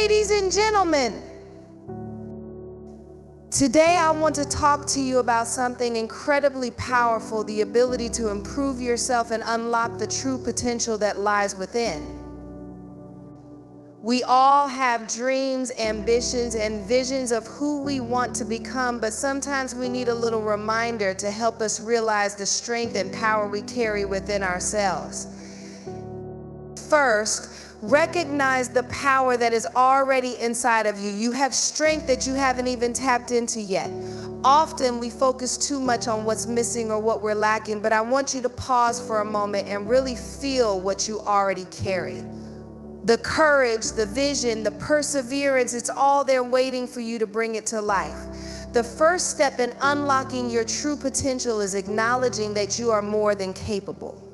Ladies and gentlemen, today I want to talk to you about something incredibly powerful, the ability to improve yourself and unlock the true potential that lies within. We all have dreams, ambitions, and visions of who we want to become, but sometimes we need a little reminder to help us realize the strength and power we carry within ourselves. First, recognize the power that is already inside of you. You have strength that you haven't even tapped into yet. Often we focus too much on what's missing or what we're lacking, but I want you to pause for a moment and really feel what you already carry. The courage, the vision, the perseverance, it's all there waiting for you to bring it to life. The first step in unlocking your true potential is acknowledging that you are more than capable.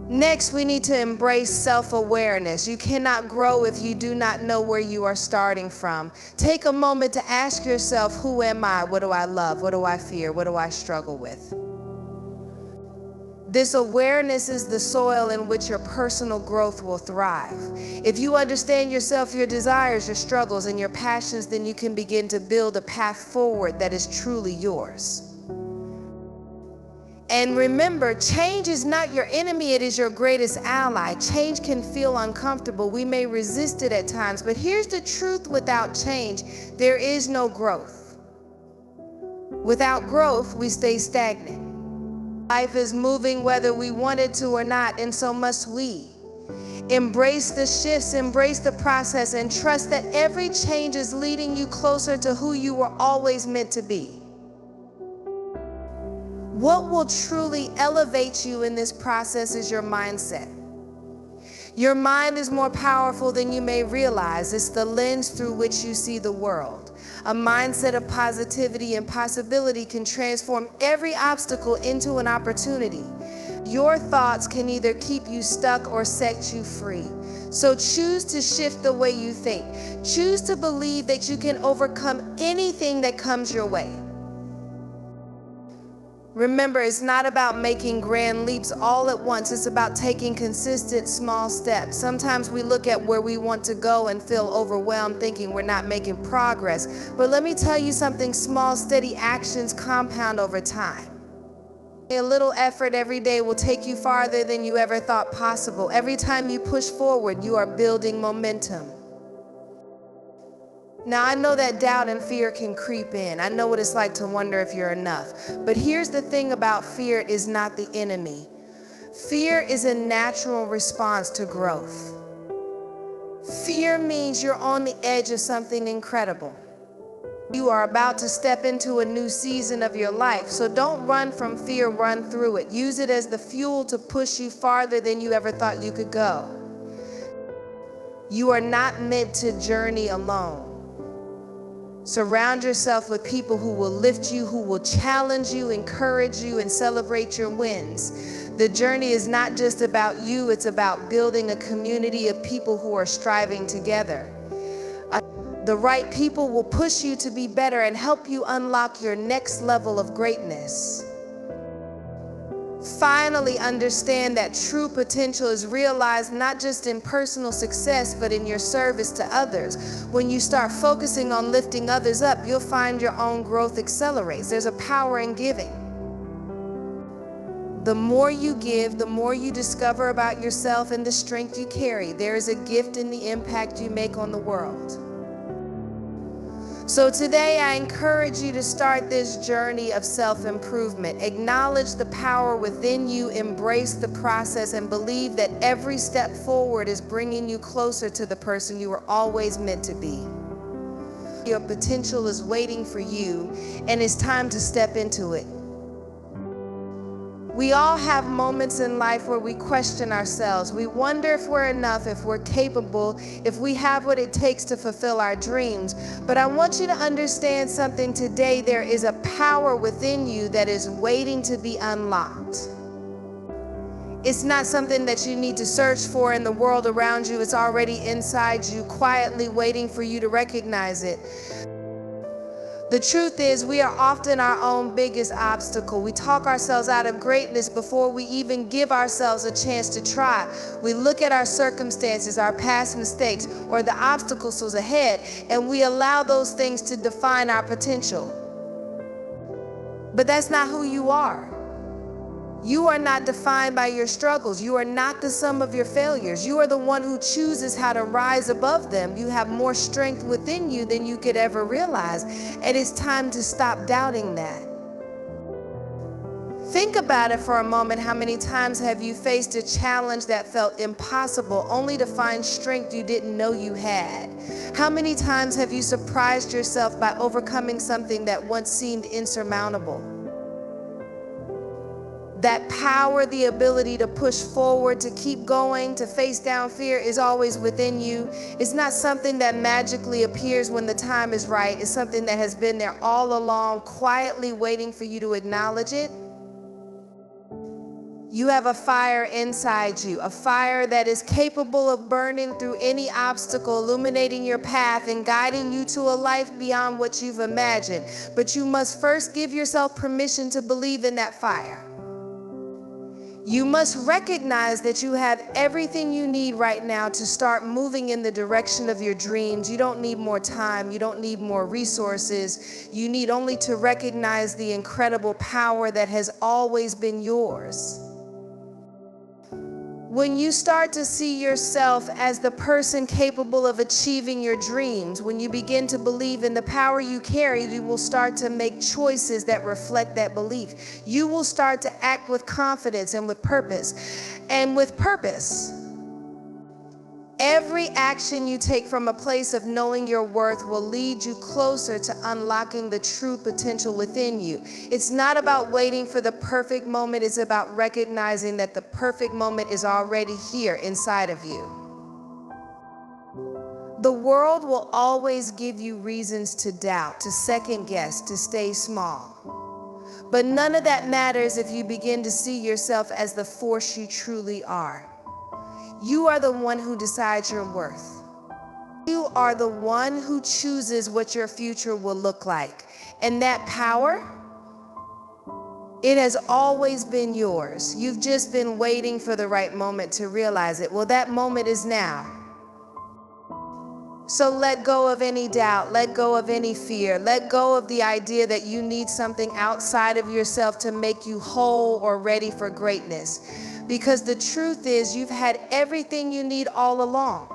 Next, we need to embrace self-awareness. You cannot grow if you do not know where you are starting from. Take a moment to ask yourself, who am I? What do I love? What do I fear? What do I struggle with? This awareness is the soil in which your personal growth will thrive. If you understand yourself, your desires, your struggles, and your passions, then you can begin to build a path forward that is truly yours. And remember, change is not your enemy, it is your greatest ally. Change can feel uncomfortable. We may resist it at times, but here's the truth: without change, there is no growth. Without growth, we stay stagnant. Life is moving whether we want it to or not, and so must we. Embrace the shifts, embrace the process, and trust that every change is leading you closer to who you were always meant to be. What will truly elevate you in this process is your mindset. Your mind is more powerful than you may realize. It's the lens through which you see the world. A mindset of positivity and possibility can transform every obstacle into an opportunity. Your thoughts can either keep you stuck or set you free. So choose to shift the way you think. Choose to believe that you can overcome anything that comes your way. Remember, it's not about making grand leaps all at once. It's about taking consistent small steps. Sometimes we look at where we want to go and feel overwhelmed, thinking we're not making progress. But let me tell you something: small, steady actions compound over time. A little effort every day will take you farther than you ever thought possible. Every time you push forward, you are building momentum. Now, I know that doubt and fear can creep in. I know what it's like to wonder if you're enough. But here's the thing about fear: it is not the enemy. Fear is a natural response to growth. Fear means you're on the edge of something incredible. You are about to step into a new season of your life. So don't run from fear, run through it. Use it as the fuel to push you farther than you ever thought you could go. You are not meant to journey alone. Surround yourself with people who will lift you, who will challenge you, encourage you, and celebrate your wins. The journey is not just about you, it's about building a community of people who are striving together. The right people will push you to be better and help you unlock your next level of greatness. Finally, understand that true potential is realized not just in personal success, but in your service to others. When you start focusing on lifting others up, you'll find your own growth accelerates. There's a power in giving. The more you give, the more you discover about yourself and the strength you carry. There is a gift in the impact you make on the world. So today I encourage you to start this journey of self-improvement. Acknowledge the power within you, embrace the process, and believe that every step forward is bringing you closer to the person you were always meant to be. Your potential is waiting for you, and it's time to step into it. We all have moments in life where we question ourselves. We wonder if we're enough, if we're capable, if we have what it takes to fulfill our dreams. But I want you to understand something today. There is a power within you that is waiting to be unlocked. It's not something that you need to search for in the world around you. It's already inside you, quietly waiting for you to recognize it. The truth is, we are often our own biggest obstacle. We talk ourselves out of greatness before we even give ourselves a chance to try. We look at our circumstances, our past mistakes, or the obstacles ahead, and we allow those things to define our potential. But that's not who you are. You are not defined by your struggles. You are not the sum of your failures. You are the one who chooses how to rise above them. You have more strength within you than you could ever realize. And it's time to stop doubting that. Think about it for a moment. How many times have you faced a challenge that felt impossible only to find strength you didn't know you had? How many times have you surprised yourself by overcoming something that once seemed insurmountable? That power, the ability to push forward, to keep going, to face down fear is always within you. It's not something that magically appears when the time is right. It's something that has been there all along, quietly waiting for you to acknowledge it. You have a fire inside you, a fire that is capable of burning through any obstacle, illuminating your path and guiding you to a life beyond what you've imagined. But you must first give yourself permission to believe in that fire. You must recognize that you have everything you need right now to start moving in the direction of your dreams. You don't need more time. You don't need more resources. You need only to recognize the incredible power that has always been yours. When you start to see yourself as the person capable of achieving your dreams, when you begin to believe in the power you carry, you will start to make choices that reflect that belief. You will start to act with confidence and with purpose. And with purpose, every action you take from a place of knowing your worth will lead you closer to unlocking the true potential within you. It's not about waiting for the perfect moment. It's about recognizing that the perfect moment is already here inside of you. The world will always give you reasons to doubt, to second guess, to stay small. But none of that matters if you begin to see yourself as the force you truly are. You are the one who decides your worth. You are the one who chooses what your future will look like. And that power, it has always been yours. You've just been waiting for the right moment to realize it. Well, that moment is now. So let go of any doubt, let go of any fear, let go of the idea that you need something outside of yourself to make you whole or ready for greatness. Because the truth is, you've had everything you need all along.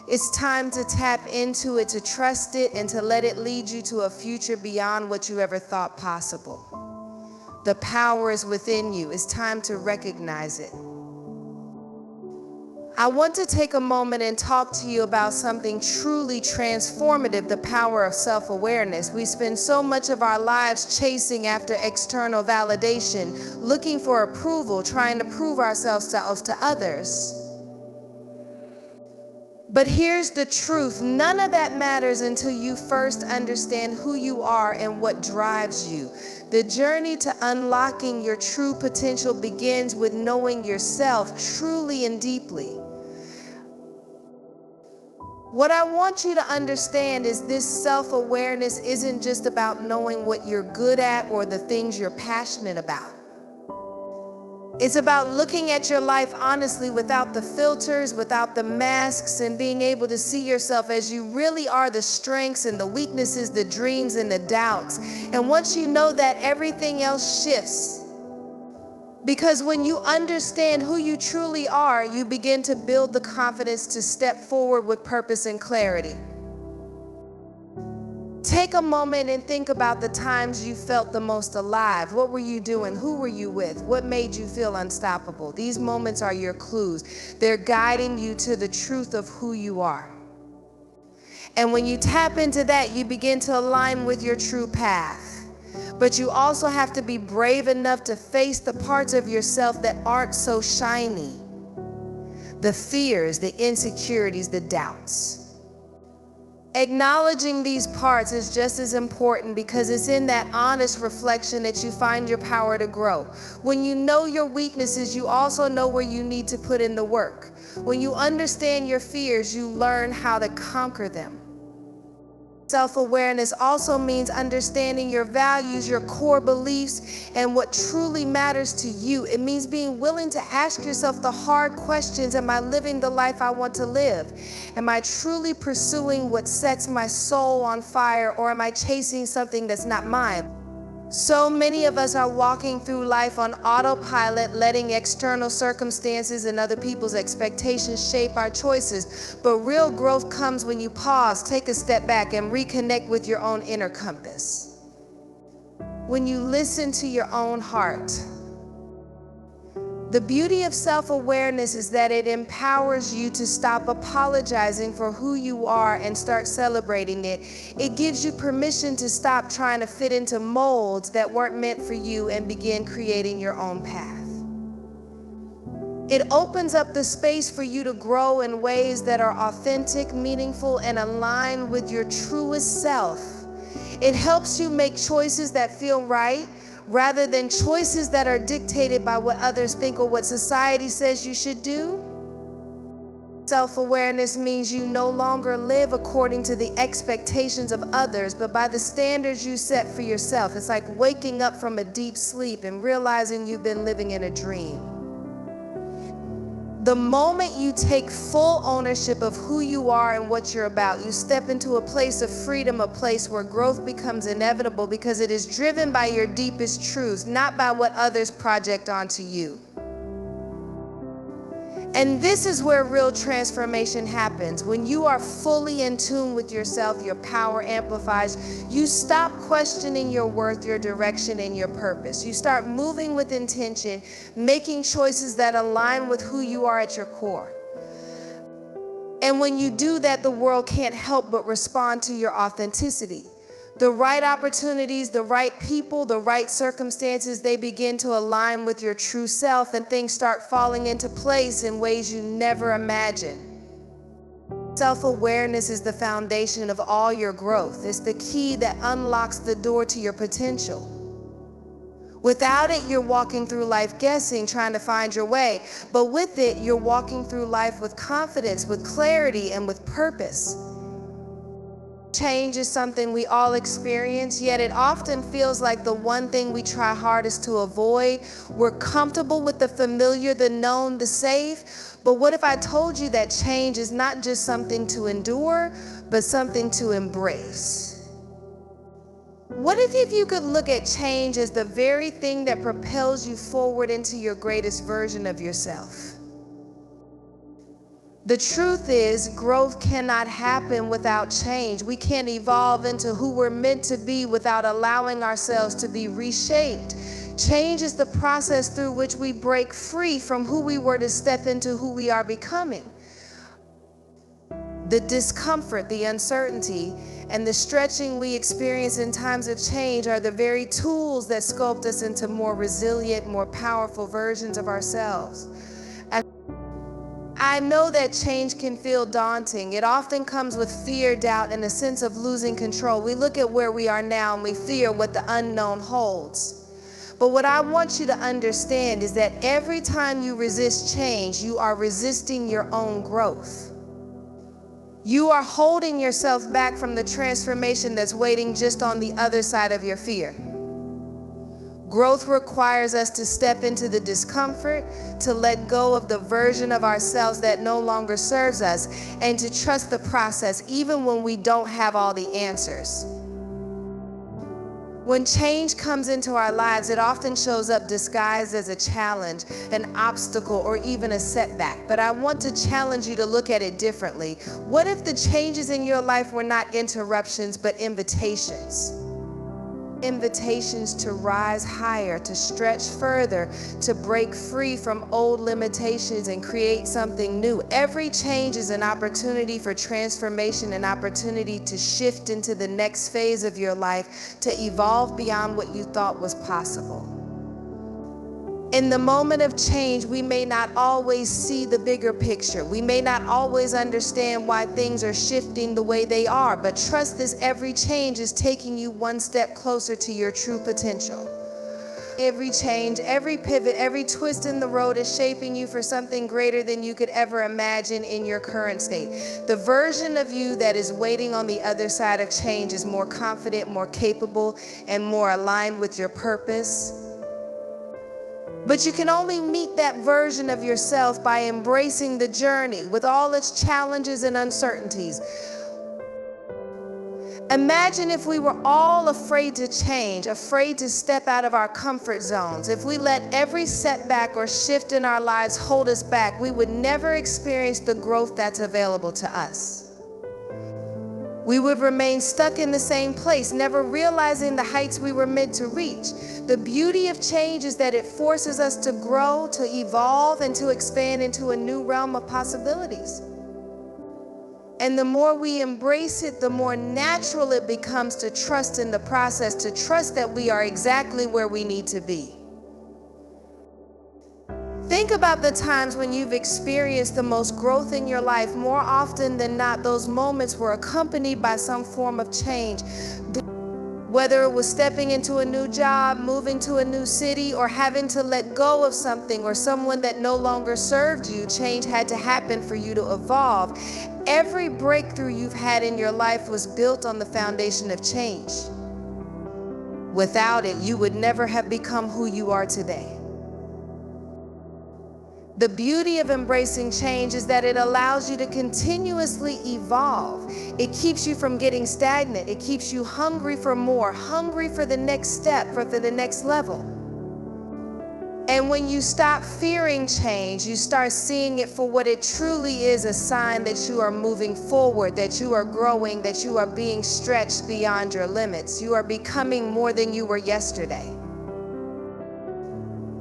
It's time to tap into it, to trust it, and to let it lead you to a future beyond what you ever thought possible. The power is within you. It's time to recognize it. I want to take a moment and talk to you about something truly transformative, the power of self-awareness. We spend so much of our lives chasing after external validation, looking for approval, trying to prove ourselves to others. But here's the truth. None of that matters until you first understand who you are and what drives you. The journey to unlocking your true potential begins with knowing yourself truly and deeply. What I want you to understand is this self-awareness isn't just about knowing what you're good at or the things you're passionate about. It's about looking at your life honestly, without the filters, without the masks, and being able to see yourself as you really are, the strengths and the weaknesses, the dreams and the doubts. And once you know that, everything else shifts. Because when you understand who you truly are, you begin to build the confidence to step forward with purpose and clarity. Take a moment and think about the times you felt the most alive. What were you doing? Who were you with? What made you feel unstoppable? These moments are your clues. They're guiding you to the truth of who you are. And when you tap into that, you begin to align with your true path. But you also have to be brave enough to face the parts of yourself that aren't so shiny. The fears, the insecurities, the doubts. Acknowledging these parts is just as important, because it's in that honest reflection that you find your power to grow. When you know your weaknesses, you also know where you need to put in the work. When you understand your fears, you learn how to conquer them. Self-awareness also means understanding your values, your core beliefs, and what truly matters to you. It means being willing to ask yourself the hard questions. Am I living the life I want to live? Am I truly pursuing what sets my soul on fire, or am I chasing something that's not mine? So many of us are walking through life on autopilot, letting external circumstances and other people's expectations shape our choices. But real growth comes when you pause, take a step back, and reconnect with your own inner compass. When you listen to your own heart. The beauty of self-awareness is that it empowers you to stop apologizing for who you are and start celebrating it. It gives you permission to stop trying to fit into molds that weren't meant for you and begin creating your own path. It opens up the space for you to grow in ways that are authentic, meaningful, and aligned with your truest self. It helps you make choices that feel right, rather than choices that are dictated by what others think or what society says you should do. Self-awareness means you no longer live according to the expectations of others, but by the standards you set for yourself. It's like waking up from a deep sleep and realizing you've been living in a dream. The moment you take full ownership of who you are and what you're about, you step into a place of freedom, a place where growth becomes inevitable because it is driven by your deepest truths, not by what others project onto you. And this is where real transformation happens. When you are fully in tune with yourself, your power amplifies. You stop questioning your worth, your direction, and your purpose. You start moving with intention, making choices that align with who you are at your core. And when you do that, the world can't help but respond to your authenticity. The right opportunities, the right people, the right circumstances, they begin to align with your true self, and things start falling into place in ways you never imagined. Self-awareness is the foundation of all your growth. It's the key that unlocks the door to your potential. Without it, you're walking through life guessing, trying to find your way. But with it, you're walking through life with confidence, with clarity, and with purpose. Change is something we all experience, yet it often feels like the one thing we try hardest to avoid. We're comfortable with the familiar, the known, the safe. But what if I told you that change is not just something to endure, but something to embrace? What if you could look at change as the very thing that propels you forward into your greatest version of yourself? The truth is, growth cannot happen without change. We can't evolve into who we're meant to be without allowing ourselves to be reshaped. Change is the process through which we break free from who we were to step into who we are becoming. The discomfort, the uncertainty, and the stretching we experience in times of change are the very tools that sculpt us into more resilient, more powerful versions of ourselves. I know that change can feel daunting. It often comes with fear, doubt, and a sense of losing control. We look at where we are now and we fear what the unknown holds. But what I want you to understand is that every time you resist change, you are resisting your own growth. You are holding yourself back from the transformation that's waiting just on the other side of your fear. Growth requires us to step into the discomfort, to let go of the version of ourselves that no longer serves us, and to trust the process even when we don't have all the answers. When change comes into our lives, it often shows up disguised as a challenge, an obstacle, or even a setback. But I want to challenge you to look at it differently. What if the changes in your life were not interruptions, but invitations? Invitations to rise higher, to stretch further, to break free from old limitations and create something new. Every change is an opportunity for transformation, an opportunity to shift into the next phase of your life, to evolve beyond what you thought was possible. In the moment of change, we may not always see the bigger picture. We may not always understand why things are shifting the way they are, but trust this, every change is taking you one step closer to your true potential. Every change, every pivot, every twist in the road is shaping you for something greater than you could ever imagine in your current state. The version of you that is waiting on the other side of change is more confident, more capable, and more aligned with your purpose. But you can only meet that version of yourself by embracing the journey with all its challenges and uncertainties. Imagine if we were all afraid to change, afraid to step out of our comfort zones. If we let every setback or shift in our lives hold us back, we would never experience the growth that's available to us. We would remain stuck in the same place, never realizing the heights we were meant to reach. The beauty of change is that it forces us to grow, to evolve, and to expand into a new realm of possibilities. And the more we embrace it, the more natural it becomes to trust in the process, to trust that we are exactly where we need to be. Think about the times when you've experienced the most growth in your life. More often than not, those moments were accompanied by some form of change. Whether it was stepping into a new job, moving to a new city, or having to let go of something or someone that no longer served you, change had to happen for you to evolve. Every breakthrough you've had in your life was built on the foundation of change. Without it, you would never have become who you are today. The beauty of embracing change is that it allows you to continuously evolve. It keeps you from getting stagnant. It keeps you hungry for more, hungry for the next step, for the next level. And when you stop fearing change, you start seeing it for what it truly is, a sign that you are moving forward, that you are growing, that you are being stretched beyond your limits. You are becoming more than you were yesterday.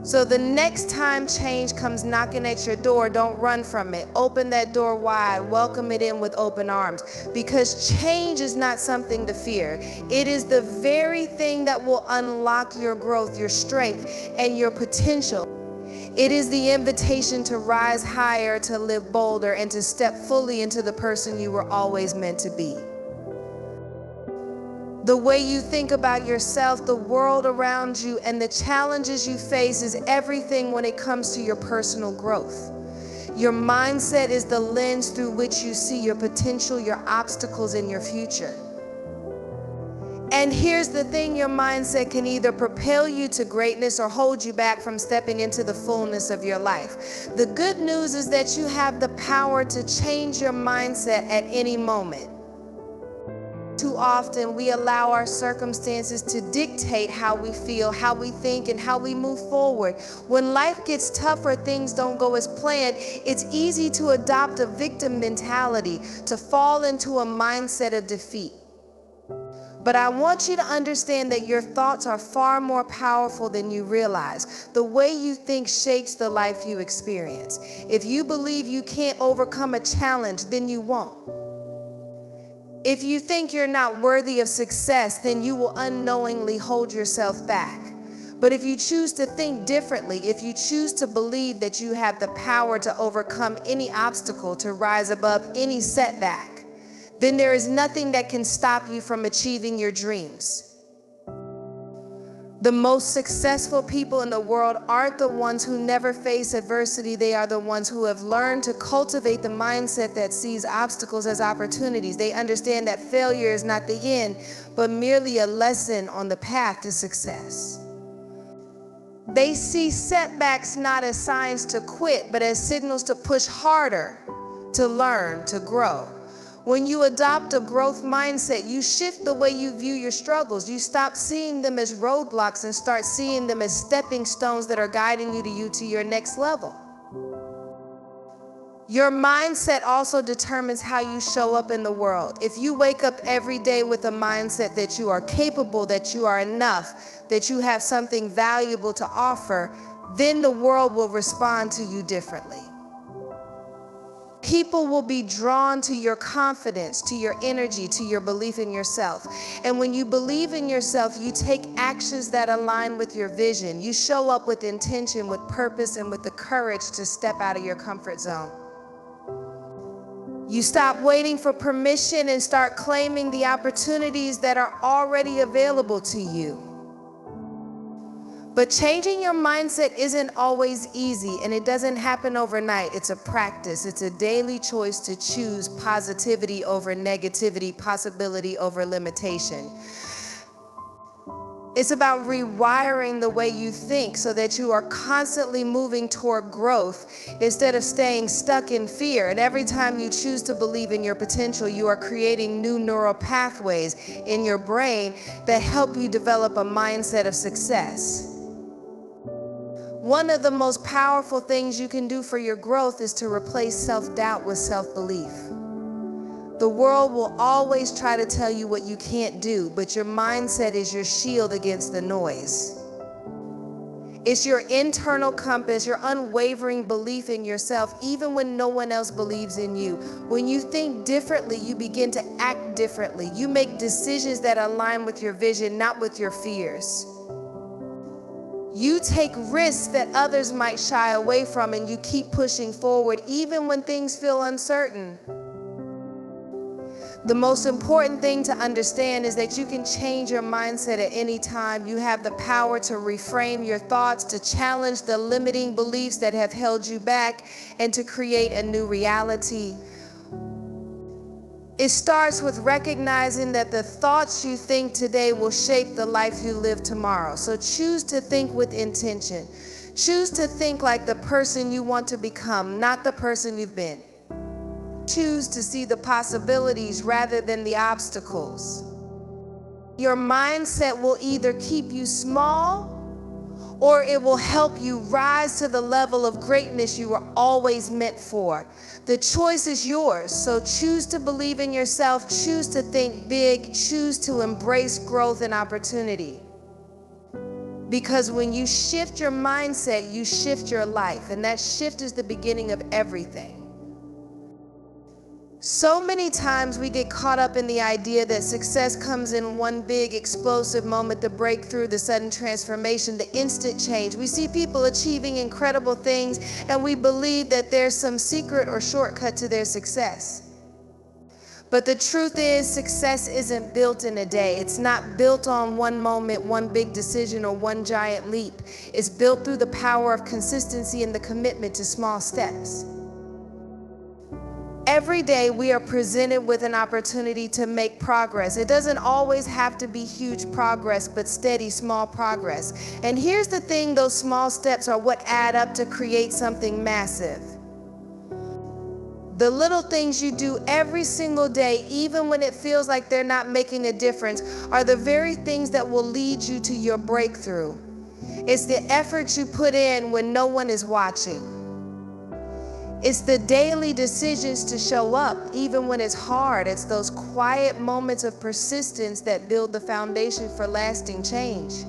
So the next time change comes knocking at your door, don't run from it. Open that door wide, welcome it in with open arms, because change is not something to fear. It is the very thing that will unlock your growth, your strength, and your potential. It is the invitation to rise higher, to live bolder, and to step fully into the person you were always meant to be. The way you think about yourself, the world around you, and the challenges you face is everything when it comes to your personal growth. Your mindset is the lens through which you see your potential, your obstacles, and your future. And here's the thing, your mindset can either propel you to greatness or hold you back from stepping into the fullness of your life. The good news is that you have the power to change your mindset at any moment. Too often we allow our circumstances to dictate how we feel, how we think, and how we move forward. When life gets tough or things don't go as planned, it's easy to adopt a victim mentality, to fall into a mindset of defeat. But I want you to understand that your thoughts are far more powerful than you realize. The way you think shapes the life you experience. If you believe you can't overcome a challenge, then you won't. If you think you're not worthy of success, then you will unknowingly hold yourself back. But if you choose to think differently, if you choose to believe that you have the power to overcome any obstacle, to rise above any setback, then there is nothing that can stop you from achieving your dreams. The most successful people in the world aren't the ones who never face adversity. They are the ones who have learned to cultivate the mindset that sees obstacles as opportunities. They understand that failure is not the end, but merely a lesson on the path to success. They see setbacks not as signs to quit, but as signals to push harder, to learn, to grow. When you adopt a growth mindset, you shift the way you view your struggles. You stop seeing them as roadblocks and start seeing them as stepping stones that are guiding you to your next level. Your mindset also determines how you show up in the world. If you wake up every day with a mindset that you are capable, that you are enough, that you have something valuable to offer, then the world will respond to you differently. People will be drawn to your confidence, to your energy, to your belief in yourself. And when you believe in yourself, you take actions that align with your vision. You show up with intention, with purpose, and with the courage to step out of your comfort zone. You stop waiting for permission and start claiming the opportunities that are already available to you. But changing your mindset isn't always easy, and it doesn't happen overnight. It's a practice. It's a daily choice to choose positivity over negativity, possibility over limitation. It's about rewiring the way you think so that you are constantly moving toward growth instead of staying stuck in fear. And every time you choose to believe in your potential, you are creating new neural pathways in your brain that help you develop a mindset of success. One of the most powerful things you can do for your growth is to replace self-doubt with self-belief. The world will always try to tell you what you can't do, but your mindset is your shield against the noise. It's your internal compass, your unwavering belief in yourself, even when no one else believes in you. When you think differently, you begin to act differently. You make decisions that align with your vision, not with your fears. You take risks that others might shy away from, and you keep pushing forward even when things feel uncertain. The most important thing to understand is that you can change your mindset at any time. You have the power to reframe your thoughts, to challenge the limiting beliefs that have held you back, and to create a new reality. It starts with recognizing that the thoughts you think today will shape the life you live tomorrow. So choose to think with intention. Choose to think like the person you want to become, not the person you've been. Choose to see the possibilities rather than the obstacles. Your mindset will either keep you small or it will help you rise to the level of greatness you were always meant for. The choice is yours, so choose to believe in yourself, choose to think big, choose to embrace growth and opportunity. Because when you shift your mindset, you shift your life, and that shift is the beginning of everything. So many times we get caught up in the idea that success comes in one big explosive moment, the breakthrough, the sudden transformation, the instant change. We see people achieving incredible things and we believe that there's some secret or shortcut to their success. But the truth is, success isn't built in a day. It's not built on one moment, one big decision, or one giant leap. It's built through the power of consistency and the commitment to small steps. Every day we are presented with an opportunity to make progress. It doesn't always have to be huge progress, but steady, small progress. And here's the thing, those small steps are what add up to create something massive. The little things you do every single day, even when it feels like they're not making a difference, are the very things that will lead you to your breakthrough. It's the effort you put in when no one is watching. It's the daily decisions to show up, even when it's hard. It's those quiet moments of persistence that build the foundation for lasting change.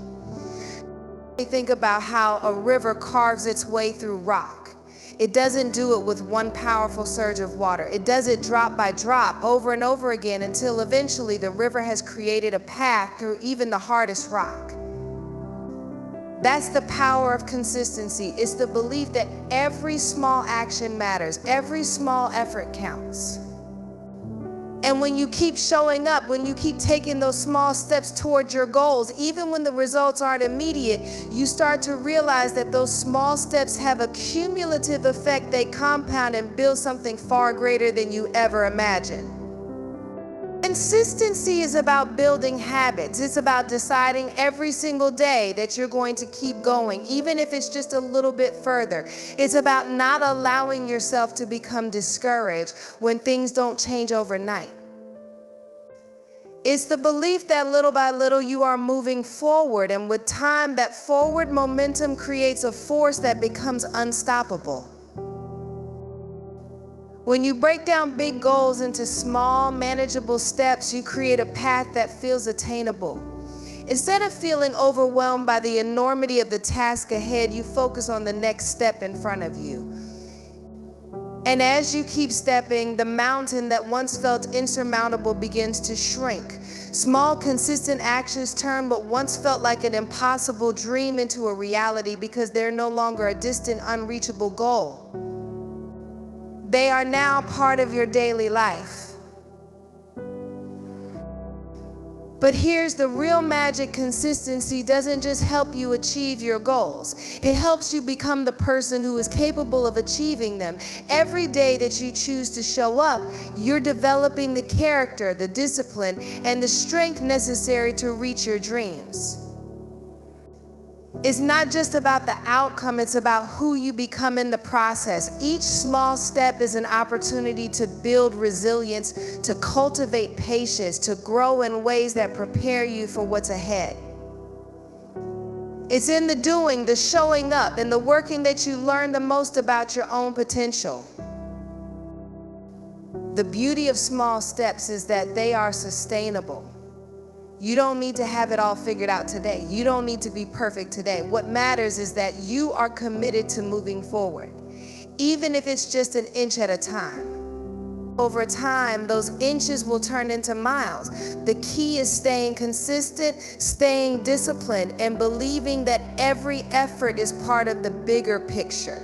Think about how a river carves its way through rock. It doesn't do it with one powerful surge of water. It does it drop by drop, over and over again, until eventually the river has created a path through even the hardest rock. That's the power of consistency. It's the belief that every small action matters, every small effort counts. And when you keep showing up, when you keep taking those small steps towards your goals, even when the results aren't immediate, you start to realize that those small steps have a cumulative effect. They compound and build something far greater than you ever imagined. Consistency is about building habits. It's about deciding every single day that you're going to keep going, even if it's just a little bit further. It's about not allowing yourself to become discouraged when things don't change overnight. It's the belief that little by little you are moving forward, and with time, that forward momentum creates a force that becomes unstoppable. When you break down big goals into small, manageable steps, you create a path that feels attainable. Instead of feeling overwhelmed by the enormity of the task ahead, you focus on the next step in front of you. And as you keep stepping, the mountain that once felt insurmountable begins to shrink. Small, consistent actions turn what once felt like an impossible dream into a reality because they're no longer a distant, unreachable goal. They are now part of your daily life. But here's the real magic: consistency doesn't just help you achieve your goals. It helps you become the person who is capable of achieving them. Every day that you choose to show up, you're developing the character, the discipline, and the strength necessary to reach your dreams. It's not just about the outcome, it's about who you become in the process. Each small step is an opportunity to build resilience, to cultivate patience, to grow in ways that prepare you for what's ahead. It's in the doing, the showing up, and the working that you learn the most about your own potential. The beauty of small steps is that they are sustainable. You don't need to have it all figured out today. You don't need to be perfect today. What matters is that you are committed to moving forward, even if it's just an inch at a time. Over time, those inches will turn into miles. The key is staying consistent, staying disciplined, and believing that every effort is part of the bigger picture.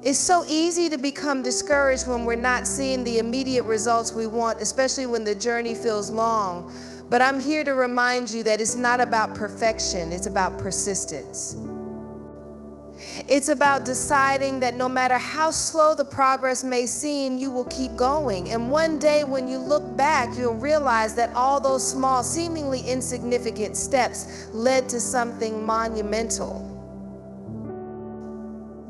It's so easy to become discouraged when we're not seeing the immediate results we want, especially when the journey feels long. But I'm here to remind you that it's not about perfection, it's about persistence. It's about deciding that no matter how slow the progress may seem, you will keep going. And one day when you look back, you'll realize that all those small, seemingly insignificant steps led to something monumental.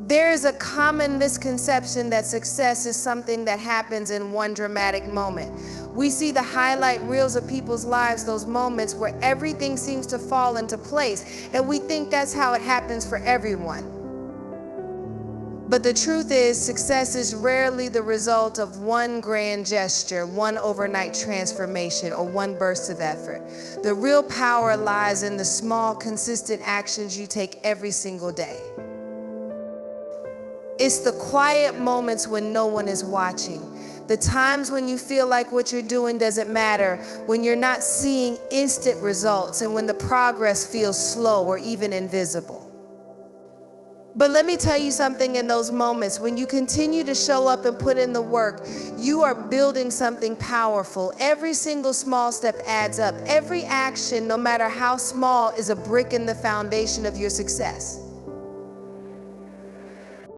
There is a common misconception that success is something that happens in one dramatic moment. We see the highlight reels of people's lives, those moments where everything seems to fall into place, and we think that's how it happens for everyone. But the truth is, success is rarely the result of one grand gesture, one overnight transformation, or one burst of effort. The real power lies in the small, consistent actions you take every single day. It's the quiet moments when no one is watching, the times when you feel like what you're doing doesn't matter, when you're not seeing instant results, and when the progress feels slow or even invisible. But let me tell you something, in those moments, when you continue to show up and put in the work, you are building something powerful. Every single small step adds up. Every action, no matter how small, is a brick in the foundation of your success.